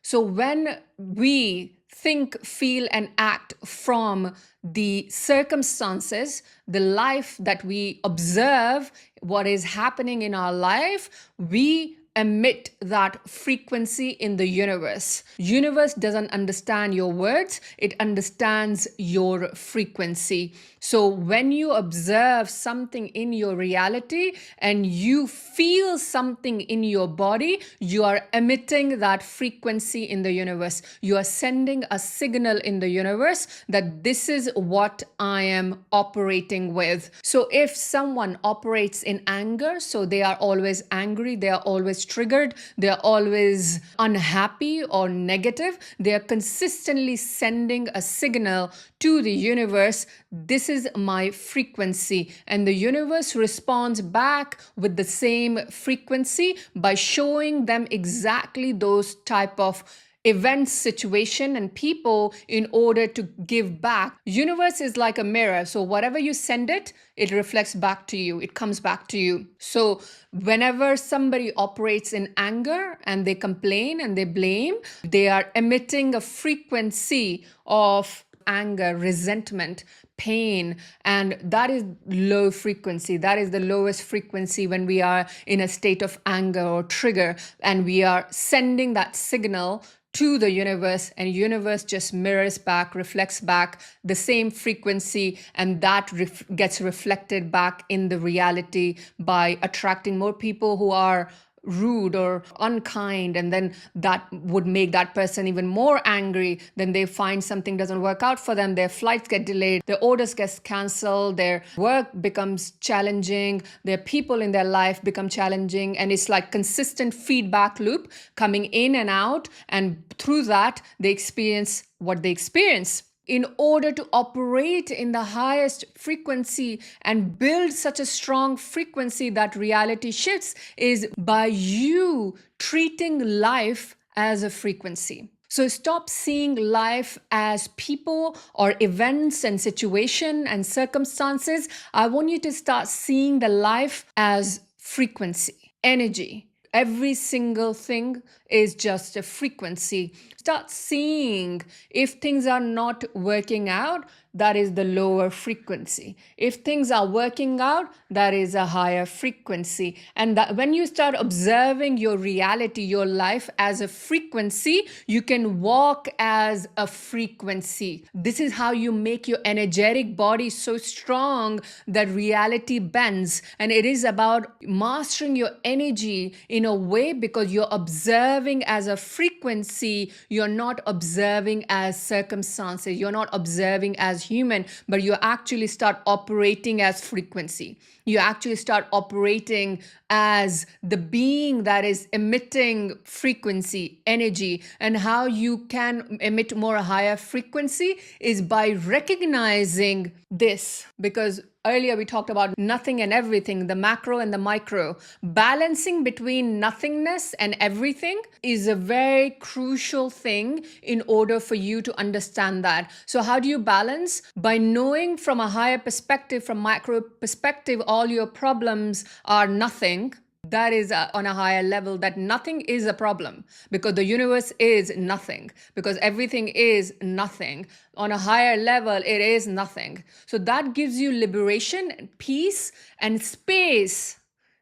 So when we think, feel, and act from the circumstances, the life that we observe, what is happening in our life, we emit that frequency in the universe. Universe doesn't understand your words, it understands your frequency. So when you observe something in your reality and you feel something in your body, you are emitting that frequency in the universe. You are sending a signal in the universe that this is what I am operating with. So if someone operates in anger, so they are always angry, they are always triggered, they are always unhappy or negative, they are consistently sending a signal to the universe, this is my frequency. And the universe responds back with the same frequency by showing them exactly those type of events, situation, and people in order to give back. Universe is like a mirror. So whatever you send it, it reflects back to you. It comes back to you. So whenever somebody operates in anger and they complain and they blame, they are emitting a frequency of anger, resentment, pain, and that is low frequency. That is the lowest frequency when we are in a state of anger or trigger, and we are sending that signal to the universe, and universe just mirrors back, reflects back the same frequency, and that gets reflected back in the reality by attracting more people who are rude or unkind, and then that would make that person even more angry. Then they find something doesn't work out for them, their flights get delayed, their orders get cancelled, their work becomes challenging, their people in their life become challenging, and it's like consistent feedback loop coming in and out, and through that they experience what they experience. In order to operate in the highest frequency and build such a strong frequency that reality shifts is by you treating life as a frequency. So stop seeing life as people or events and situation and circumstances. I want you to start seeing the life as frequency, energy. Every single thing is just a frequency. Start seeing if things are not working out, that is the lower frequency. If things are working out, that is a higher frequency. And that when you start observing your reality, your life as a frequency, you can walk as a frequency. This is how you make your energetic body so strong that reality bends. And it is about mastering your energy in a way because you're observing as a frequency. You're not observing as circumstances. You're not observing as human, but you actually start operating as frequency. You actually start operating as the being that is emitting frequency, energy. And how you can emit more higher frequency is by recognizing this. Because earlier we talked about nothing and everything, the macro and the micro. Balancing between nothingness and everything is a very crucial thing in order for you to understand that. So how do you balance? By knowing from a higher perspective, from micro perspective, all your problems are nothing. That is on a higher level, that nothing is a problem because the universe is nothing, because everything is nothing. On a higher level, it is nothing. So that gives you liberation, peace, and space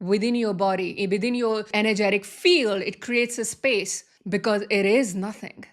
within your body, within your energetic field. It creates a space because it is nothing.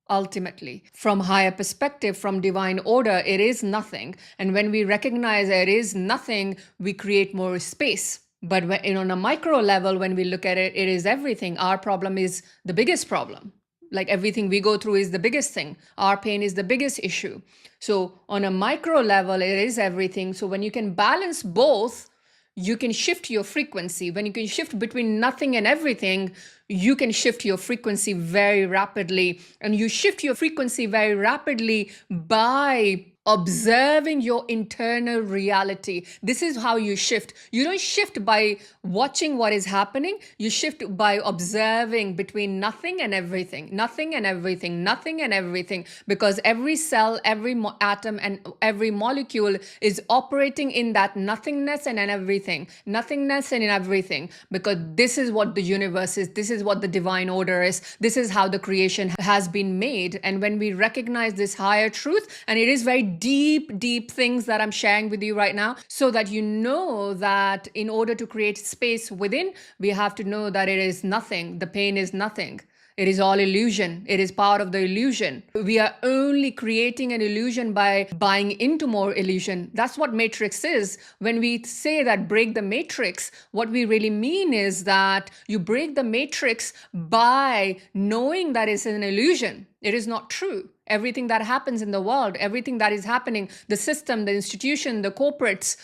Ultimately, from higher perspective, from divine order, it is nothing. And when we recognize it is nothing, we create more space. But on a micro level, when we look at it, it is everything. Our problem is the biggest problem. Like everything we go through is the biggest thing. Our pain is the biggest issue. So on a micro level, it is everything. So when you can balance both, you can shift your frequency. When you can shift between nothing and everything, you can shift your frequency very rapidly. And you shift your frequency very rapidly by observing your internal reality. This is how you shift. You don't shift by watching what is happening. You shift by observing between nothing and everything, nothing and everything, nothing and everything, because every cell, every atom, and every molecule is operating in that nothingness and in everything, nothingness and in everything, because this is what the universe is. This is what the divine order is. This is how the creation has been made. And when we recognize this higher truth, and it is very deep, deep things that I'm sharing with you right now, so that you know that in order to create space within, we have to know that it is nothing. The pain is nothing. It is all illusion. It is part of the illusion. We are only creating an illusion by buying into more illusion. That's what matrix is. When we say that break the matrix, what we really mean is that you break the matrix by knowing that it's an illusion. It is not true. Everything that happens in the world, everything that is happening, the system, the institution, the corporates,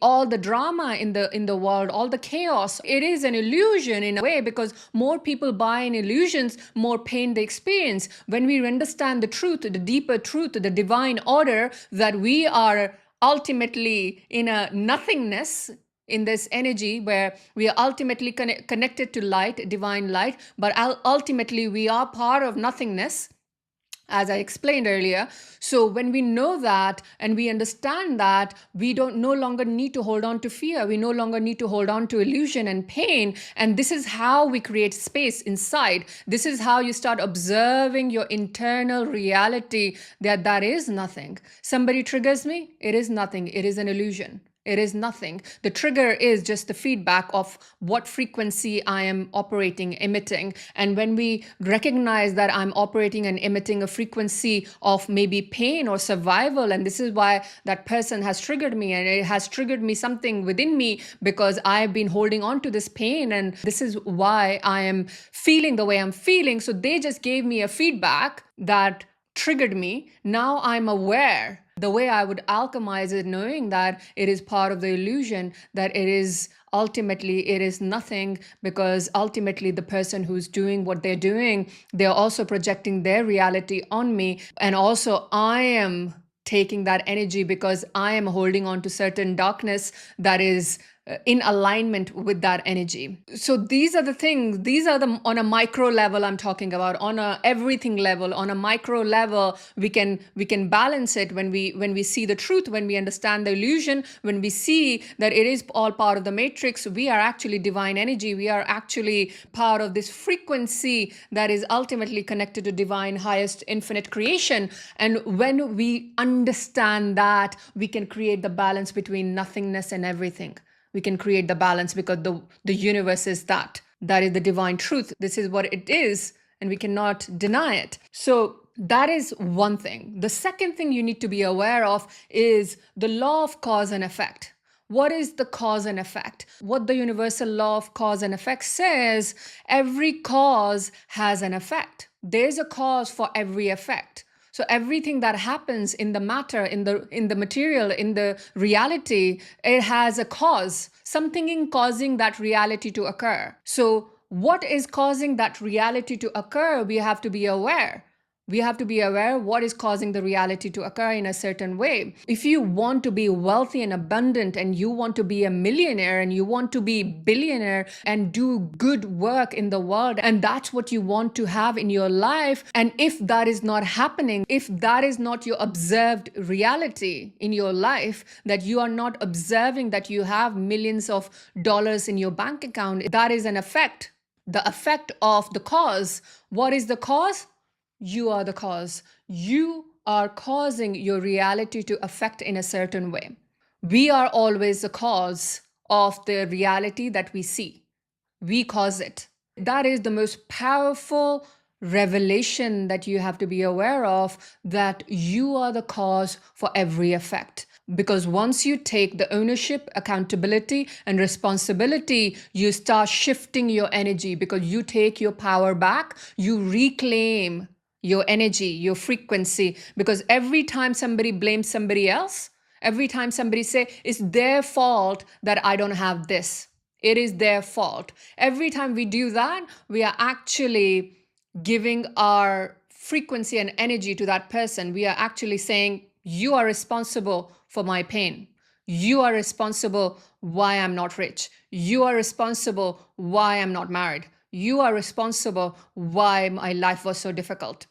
all the drama in the world, all the chaos, it is an illusion in a way, because more people buy in illusions, more pain they experience. When we understand the truth, the deeper truth, the divine order, that we are ultimately in a nothingness, in this energy where we are ultimately connected to light, divine light, but ultimately we are part of nothingness, as I explained earlier. So when we know that and we understand that, we don't no longer need to hold on to fear. We no longer need to hold on to illusion and pain. And this is how we create space inside. This is how you start observing your internal reality, that is nothing. Somebody triggers me, it is nothing. It is an illusion. It is nothing. The trigger is just the feedback of what frequency I am operating, emitting. And when we recognize that I'm operating and emitting a frequency of maybe pain or survival, and this is why that person has triggered me, and it has triggered me something within me because I've been holding on to this pain, and this is why I am feeling the way I'm feeling. So they just gave me a feedback that triggered me. Now I'm aware. The way I would alchemize it, knowing that it is part of the illusion, that it is ultimately, it is nothing, because ultimately the person who's doing what they're doing, they're also projecting their reality on me. And also I am taking that energy because I am holding on to certain darkness that is in alignment with that energy. So these are the things, these are the on a micro level I'm talking about. On a everything level, on a micro level, we can balance it when we see the truth, when we understand the illusion, when we see that it is all part of the matrix. We are actually divine energy. We are actually part of this frequency that is ultimately connected to divine, highest, infinite creation. And when we understand that, we can create the balance between nothingness and everything. We can create the balance because the universe is that. That is the divine truth. This is what it is, and we cannot deny it. So that is one thing. The second thing you need to be aware of is the law of cause and effect. What is the cause and effect? What the universal law of cause and effect says, every cause has an effect. There's a cause for every effect. So everything that happens in the matter, in the material, in the reality, it has a cause, something causing that reality to occur. So what is causing that reality to occur? We have to be aware. We have to be aware what is causing the reality to occur in a certain way. If you want to be wealthy and abundant, and you want to be a millionaire, and you want to be billionaire and do good work in the world, and that's what you want to have in your life, and if that is not happening, if that is not your observed reality in your life, that you are not observing that you have millions of dollars in your bank account, that is an effect. The effect of the cause. What is the cause? You are the cause. You are causing your reality to affect in a certain way. We are always the cause of the reality that we see. We cause it. That is the most powerful revelation that you have to be aware of, that you are the cause for every effect. Because once you take the ownership, accountability, and responsibility, you start shifting your energy, because you take your power back, you reclaim your energy, your frequency. Because every time somebody blames somebody else, every time somebody say it's their fault that I don't have this, it is their fault. Every time we do that, we are actually giving our frequency and energy to that person. We are actually saying You are responsible for my pain. You are responsible why I'm not rich. You are responsible why I'm not married. You are responsible why my life was so difficult.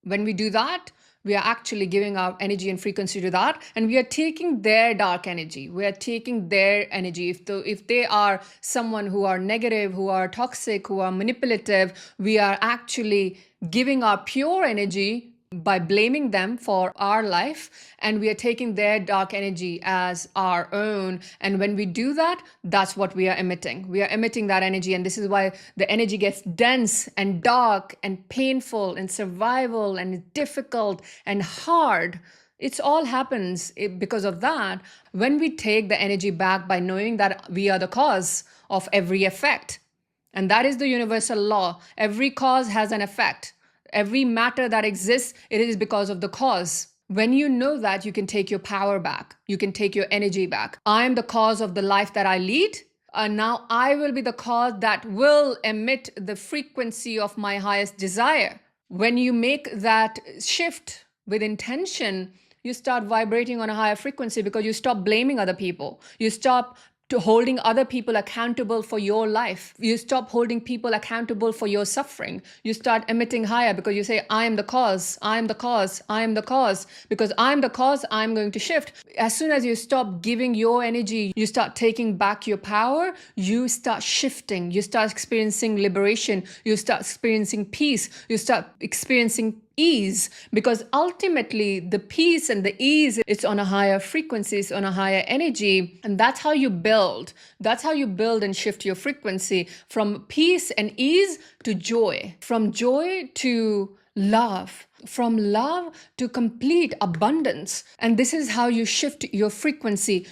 When we do that, we are actually giving our energy and frequency to that, and we are taking their dark energy. We are taking their energy. If they are someone who are negative, who are toxic, who are manipulative, we are actually giving our pure energy by blaming them for our life, and we are taking their dark energy as our own. And when we do that, that's what we are emitting. We are emitting that energy, and this is why the energy gets dense and dark and painful and survival and difficult and hard. It's all happens because of that. When we take the energy back by knowing that we are the cause of every effect, and that is the universal law. Every cause has an effect. Every matter that exists, it is because of the cause. When you know that, you can take your power back. You can take your energy back. I am the cause of the life that I lead. And now I will be the cause that will emit the frequency of my highest desire. When you make that shift with intention, you start vibrating on a higher frequency because you stop blaming other people. You stop to holding other people accountable for your life. You stop holding people accountable for your suffering. You start emitting higher because you say, I am the cause, I am the cause, I am the cause. Because I'm the cause, I'm going to shift. As soon as you stop giving your energy, you start taking back your power, you start shifting, you start experiencing liberation, you start experiencing peace, you start experiencing ease, because ultimately the peace and the ease, it's on a higher frequency, it's on a higher energy. And that's how you build. That's how you build and shift your frequency from peace and ease to joy, from joy to love, from love to complete abundance. And this is how you shift your frequency.